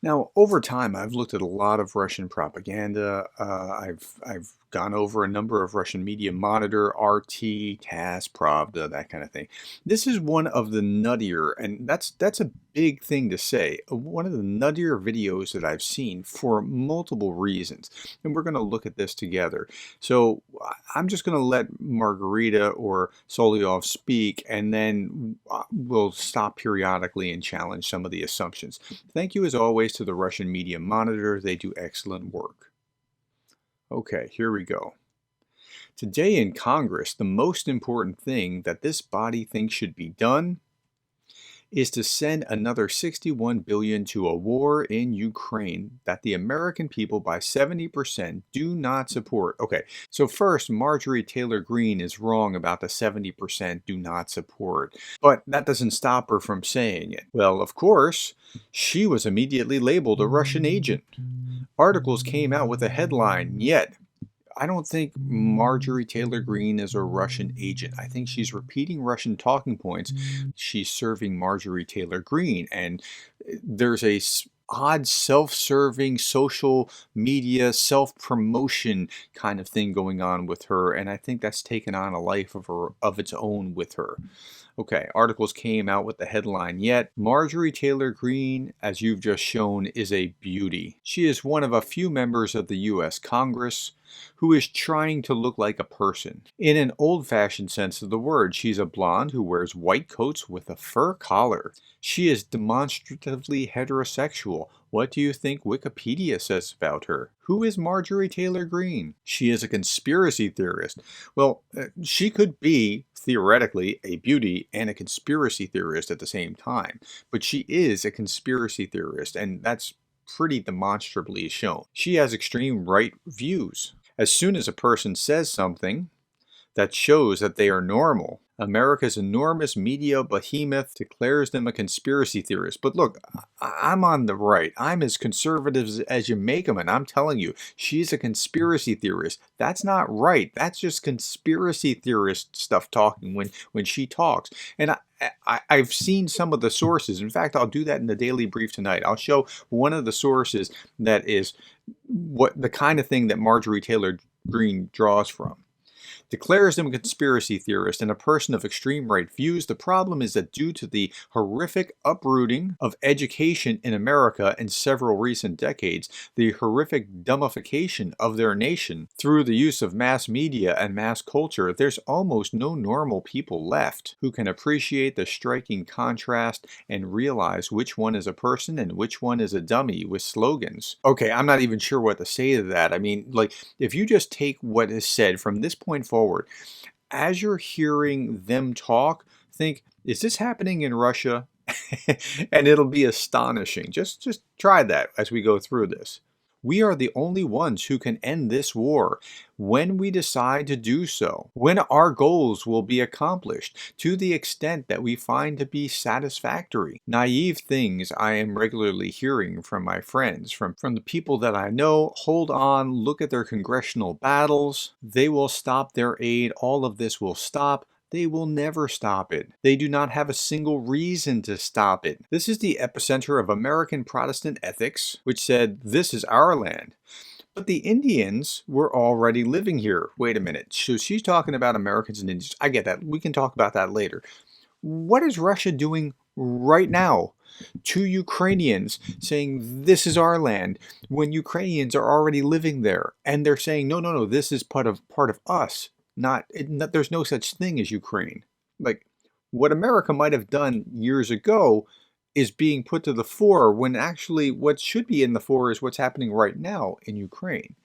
Now, over time, I've looked at a lot of Russian propaganda. I've gone over a number of Russian media monitor, RT, TASS, Pravda, that kind of thing. This is one of the nuttier, and that's a big thing to say. One of the nuttier videos that I've seen for multiple reasons, and we're going to look at this together. So I'm just going to let Margarita or Solyov speak, and then we'll stop periodically and challenge some of the assumptions. Thank you as always to the Russian Media Monitor. They do excellent work. Okay, here we go. Today in Congress, the most important thing that this body thinks should be done is to send another $61 billion to a war in Ukraine that the American people by 70% do not support. Okay, so first, Marjorie Taylor Greene is wrong about the 70% do not support, but that doesn't stop her from saying it. Well, of course, she was immediately labeled a Russian agent. Articles came out with a headline, yet I don't think Marjorie Taylor Greene is a Russian agent. I think she's repeating Russian talking points. She's serving Marjorie Taylor Greene, and there's a odd self-serving social media self-promotion kind of thing going on with her, and I think that's taken on a life of its own with her. Okay, articles came out with the headline, yet Marjorie Taylor Greene, as you've just shown, is a beauty. She is one of a few members of the U.S. Congress who is trying to look like a person. In an old-fashioned sense of the word, she's a blonde who wears white coats with a fur collar. She is demonstratively heterosexual. What do you think Wikipedia says about her? Who is Marjorie Taylor Greene? She is a conspiracy theorist. Well, she could be, theoretically, a beauty and a conspiracy theorist at the same time. But she is a conspiracy theorist, and that's pretty demonstrably shown. She has extreme right views. As soon as a person says something that shows that they are normal, America's enormous media behemoth declares them a conspiracy theorist. But look, I'm on the right. I'm as conservative as you make them, and I'm telling you, she's a conspiracy theorist. That's not right. That's just conspiracy theorist stuff talking when she talks. And I've seen some of the sources. In fact, I'll do that in the Daily Brief tonight. I'll show one of the sources that is what the kind of thing that Marjorie Taylor Greene draws from. Declares them a conspiracy theorist and a person of extreme right views. The problem is that due to the horrific uprooting of education in America in several recent decades, the horrific dumbification of their nation through the use of mass media and mass culture, there's almost no normal people left who can appreciate the striking contrast and realize which one is a person and which one is a dummy with slogans. Okay, I'm not even sure what to say to that. I mean, like, if you just take what is said from this point forward, as you're hearing them talk, think, is this happening in Russia? And it'll be astonishing. Just try that as we go through this. We are the only ones who can end this war when we decide to do so, when our goals will be accomplished to the extent that we find to be satisfactory. Naive things I am regularly hearing from my friends, from the people that I know. Hold on, look at their congressional battles. They will stop their aid. All of this will stop. They will never stop it. They do not have a single reason to stop it. This is the epicenter of American Protestant ethics, which said, this is our land. But the Indians were already living here. Wait a minute. So she's talking about Americans and Indians. I get that. We can talk about that later. What is Russia doing right now to Ukrainians, saying this is our land, when Ukrainians are already living there? And they're saying, no, this is part of us. There's no such thing as Ukraine. Like, what America might have done years ago is being put to the fore, when actually what should be in the fore is what's happening right now in Ukraine.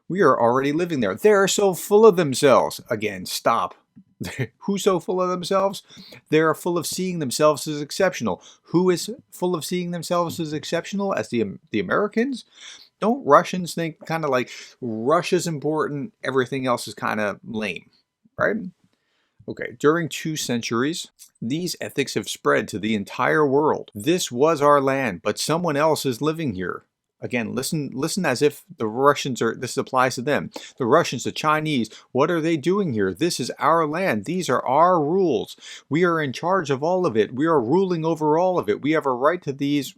We are already living there. They're so full of themselves. Again, stop. Who's so full of themselves? They're full of seeing themselves as exceptional. Who is full of seeing themselves as exceptional? As the Americans? Don't Russians think kind of like Russia's important, everything else is kind of lame, right? Okay, during 2 centuries, these ethics have spread to the entire world. This was our land, but someone else is living here. Again, listen as if the Russians are, this applies to them. The Russians, the Chinese, what are they doing here? This is our land. These are our rules. We are in charge of all of it. We are ruling over all of it. We have a right to these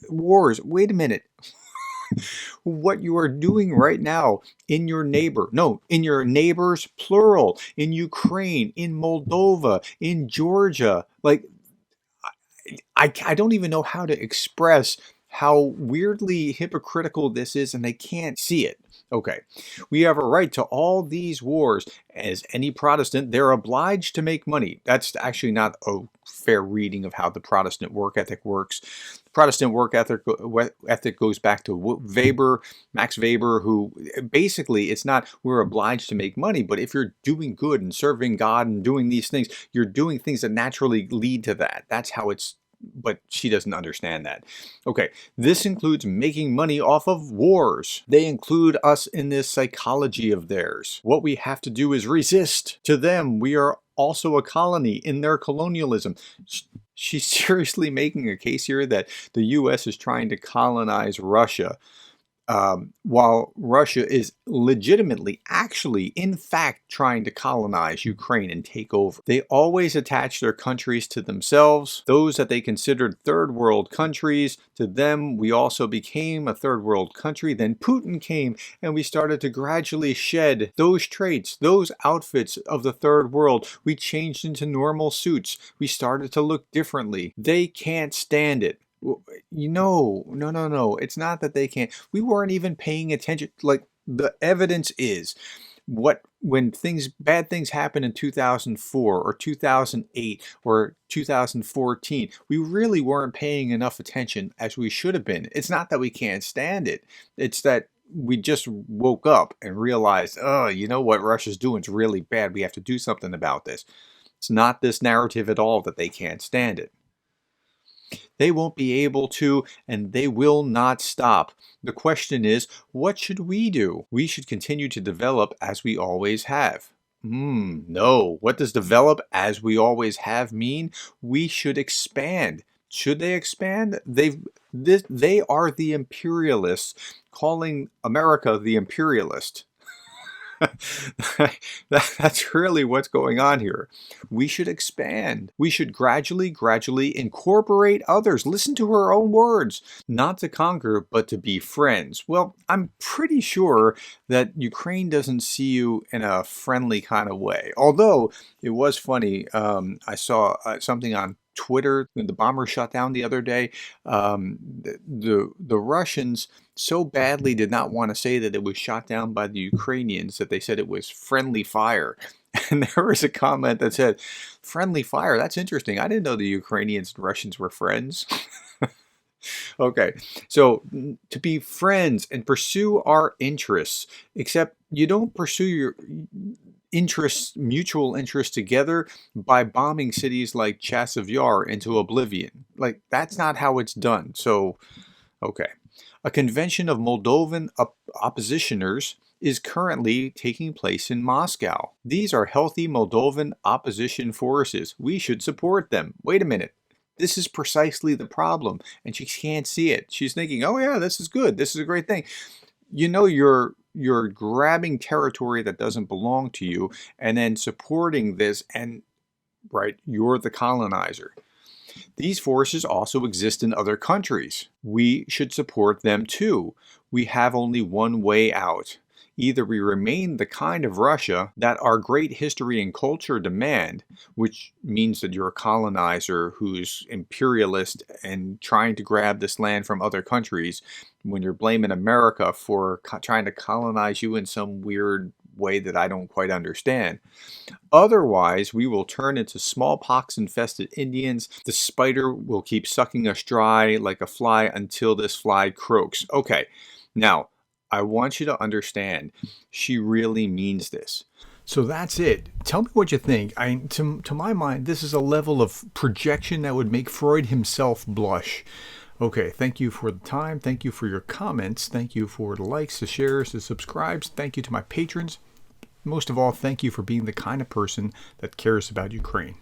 wars. Wait a minute. What you are doing right now in your neighbor, no, in your neighbors, plural, in Ukraine, in Moldova, in Georgia, like, I don't even know how to express how weirdly hypocritical this is, and they can't see it. Okay, we have a right to all these wars. As any Protestant, they're obliged to make money. That's actually not a fair reading of how the Protestant work ethic works. Protestant work ethic goes back to Weber, Max Weber, who basically, it's not we're obliged to make money, but if you're doing good and serving God and doing these things, you're doing things that naturally lead to that. That's how it's, but she doesn't understand that. Okay, this includes making money off of wars. They include us in this psychology of theirs. What we have to do is resist. To them, we are also a colony in their colonialism. She's seriously making a case here that the U.S. is trying to colonize Russia. While Russia is legitimately, actually, in fact, trying to colonize Ukraine and take over. They always attach their countries to themselves, those that they considered third world countries. To them, we also became a third world country. Then Putin came and we started to gradually shed those traits, those outfits of the third world. We changed into normal suits. We started to look differently. They can't stand it. No. It's not that they can't. We weren't even paying attention. Like, the evidence is when bad things happen in 2004 or 2008 or 2014, we really weren't paying enough attention as we should have been. It's not that we can't stand it. It's that we just woke up and realized, oh, you know what Russia's doing is really bad. We have to do something about this. It's not this narrative at all that they can't stand it. They won't be able to, and they will not stop. The question is, what should we do? We should continue to develop as we always have. No. What does develop as we always have mean? We should expand. Should they expand? They are the imperialists, calling America the imperialist. That's really what's going on here. We should expand. We should gradually incorporate others. Listen to her own words. Not to conquer, but to be friends. Well, I'm pretty sure that Ukraine doesn't see you in a friendly kind of way. Although, it was funny. I saw something on Twitter when the bomber shot down the other day. The Russians so badly did not want to say that it was shot down by the Ukrainians that they said it was friendly fire. And there was a comment that said, friendly fire, that's interesting. I didn't know the Ukrainians and Russians were friends. Okay, so to be friends and pursue our interests, except you don't pursue your interests, mutual interests together by bombing cities like Chasiv Yar into oblivion. Like, that's not how it's done. So, okay. A convention of Moldovan oppositioners is currently taking place in Moscow. These are healthy Moldovan opposition forces. We should support them. Wait a minute. This is precisely the problem, and she can't see it. She's thinking, oh yeah, this is good. This is a great thing. You know, you're grabbing territory that doesn't belong to you and then supporting this, and right, you're the colonizer. These forces also exist in other countries. We should support them too. We have only one way out. Either we remain the kind of Russia that our great history and culture demand, which means that you're a colonizer who's imperialist and trying to grab this land from other countries, when you're blaming America for trying to colonize you in some weird way that I don't quite understand. Otherwise, we will turn into smallpox-infested Indians. The spider will keep sucking us dry like a fly until this fly croaks. Okay, now, I want you to understand, she really means this. So that's it. Tell me what you think. To my mind, this is a level of projection that would make Freud himself blush. Okay, thank you for the time. Thank you for your comments. Thank you for the likes, the shares, the subscribes. Thank you to my patrons. Most of all, thank you for being the kind of person that cares about Ukraine.